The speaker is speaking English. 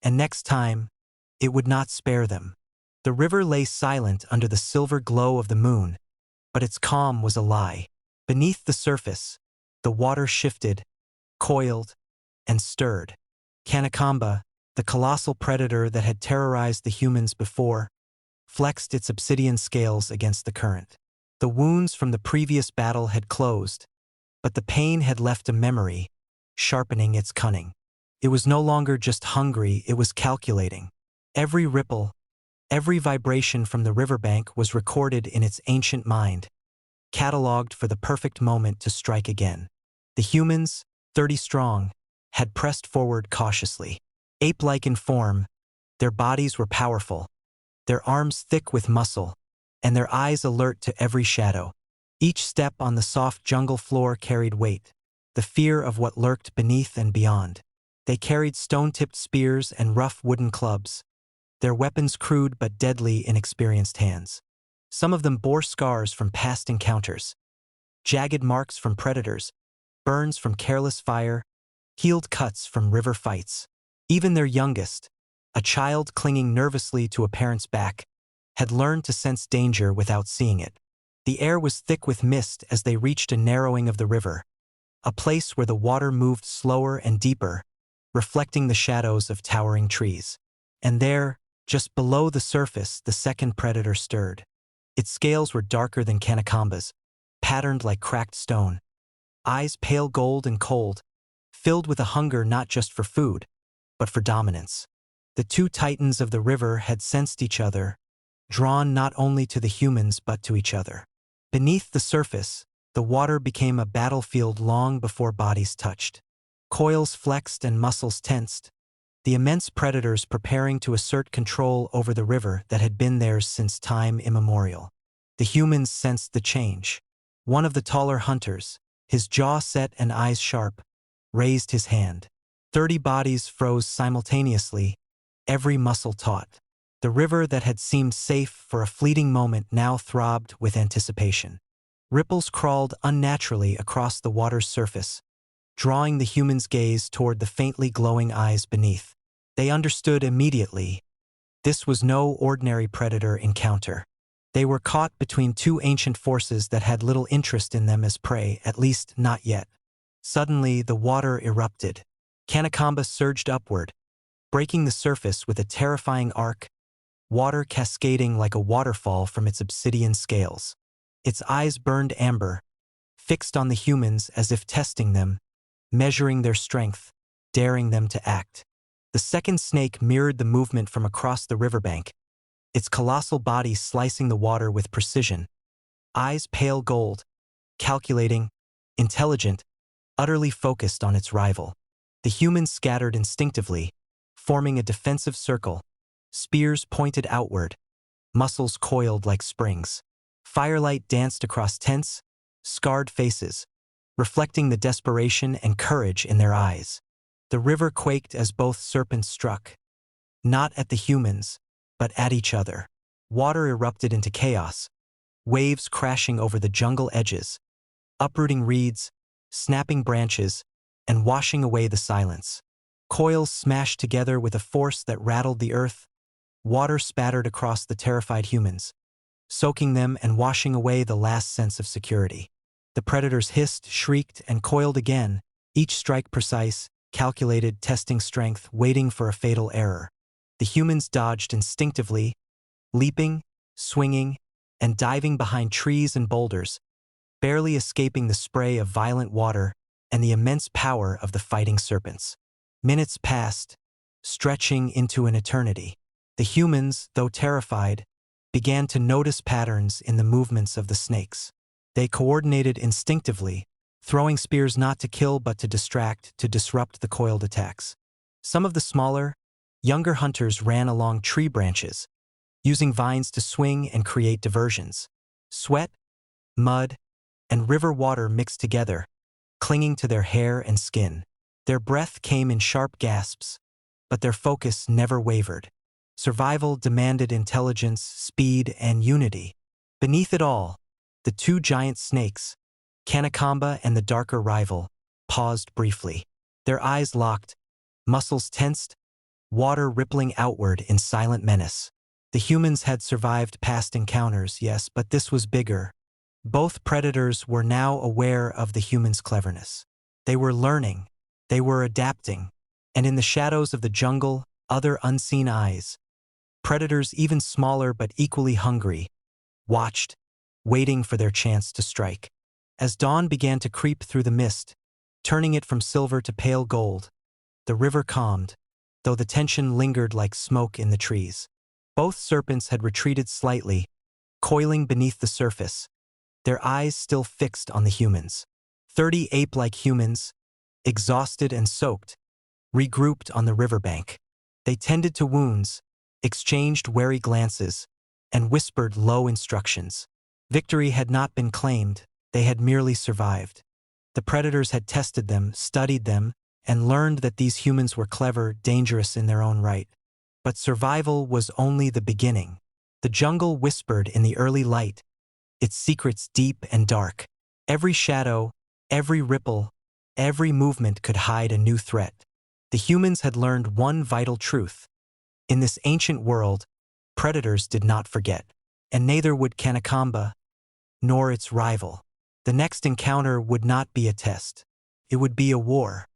and next time, it would not spare them. The river lay silent under the silver glow of the moon, but its calm was a lie. Beneath the surface, the water shifted, coiled, and stirred. Canacomba, the colossal predator that had terrorized the humans before, flexed its obsidian scales against the current. The wounds from the previous battle had closed, but the pain had left a memory, sharpening its cunning. It was no longer just hungry, it was calculating. Every ripple, every vibration from the riverbank was recorded in its ancient mind, catalogued for the perfect moment to strike again. The humans, 30 strong, had pressed forward cautiously. Ape-like in form, their bodies were powerful, their arms thick with muscle, and their eyes alert to every shadow. Each step on the soft jungle floor carried weight, the fear of what lurked beneath and beyond. They carried stone-tipped spears and rough wooden clubs, their weapons crude but deadly in experienced hands. Some of them bore scars from past encounters, jagged marks from predators, burns from careless fire, healed cuts from river fights. Even their youngest, a child clinging nervously to a parent's back, had learned to sense danger without seeing it. The air was thick with mist as they reached a narrowing of the river, a place where the water moved slower and deeper, reflecting the shadows of towering trees. And there, just below the surface, the second predator stirred. Its scales were darker than Canacomba's, patterned like cracked stone. Eyes pale gold and cold, filled with a hunger not just for food, but for dominance. The two titans of the river had sensed each other, drawn not only to the humans but to each other. Beneath the surface, the water became a battlefield long before bodies touched. Coils flexed and muscles tensed, the immense predators preparing to assert control over the river that had been theirs since time immemorial. The humans sensed the change. One of the taller hunters, his jaw set and eyes sharp, raised his hand. 30 bodies froze simultaneously, every muscle taut. The river that had seemed safe for a fleeting moment now throbbed with anticipation. Ripples crawled unnaturally across the water's surface, drawing the humans' gaze toward the faintly glowing eyes beneath. They understood immediately. This was no ordinary predator encounter. They were caught between two ancient forces that had little interest in them as prey, at least not yet. Suddenly, the water erupted. Canacomba surged upward, breaking the surface with a terrifying arc, water cascading like a waterfall from its obsidian scales. Its eyes burned amber, fixed on the humans as if testing them, measuring their strength, daring them to act. The second snake mirrored the movement from across the riverbank, its colossal body slicing the water with precision. Eyes pale gold, calculating, intelligent, utterly focused on its rival. The humans scattered instinctively, forming a defensive circle, spears pointed outward, muscles coiled like springs. Firelight danced across tense, scarred faces, reflecting the desperation and courage in their eyes. The river quaked as both serpents struck, not at the humans, but at each other. Water erupted into chaos, waves crashing over the jungle edges, uprooting reeds, snapping branches, and washing away the silence. Coils smashed together with a force that rattled the earth. Water spattered across the terrified humans, soaking them and washing away the last sense of security. The predators hissed, shrieked, and coiled again, each strike precise, calculated, testing strength, waiting for a fatal error. The humans dodged instinctively, leaping, swinging, and diving behind trees and boulders, barely escaping the spray of violent water and the immense power of the fighting serpents. Minutes passed, stretching into an eternity. The humans, though terrified, began to notice patterns in the movements of the snakes. They coordinated instinctively, throwing spears not to kill but to distract, to disrupt the coiled attacks. Some of the smaller, younger hunters ran along tree branches, using vines to swing and create diversions. Sweat, mud, and river water mixed together, clinging to their hair and skin. Their breath came in sharp gasps, but their focus never wavered. Survival demanded intelligence, speed, and unity. Beneath it all, the two giant snakes, Canacomba and the darker rival, paused briefly. Their eyes locked, muscles tensed, water rippling outward in silent menace. The humans had survived past encounters, yes, but this was bigger. Both predators were now aware of the humans' cleverness. They were learning, they were adapting, and in the shadows of the jungle, other unseen eyes, predators even smaller but equally hungry, watched, waiting for their chance to strike. As dawn began to creep through the mist, turning it from silver to pale gold, the river calmed, though the tension lingered like smoke in the trees. Both serpents had retreated slightly, coiling beneath the surface, their eyes still fixed on the humans. 30 ape-like humans, exhausted and soaked, regrouped on the riverbank. They tended to wounds, exchanged wary glances, and whispered low instructions. Victory had not been claimed, they had merely survived. The predators had tested them, studied them, and learned that these humans were clever, dangerous in their own right. But survival was only the beginning. The jungle whispered in the early light, its secrets deep and dark. Every shadow, every ripple, every movement could hide a new threat. The humans had learned one vital truth. In this ancient world, predators did not forget, and neither would Canacomba, nor its rival. The next encounter would not be a test. It would be a war.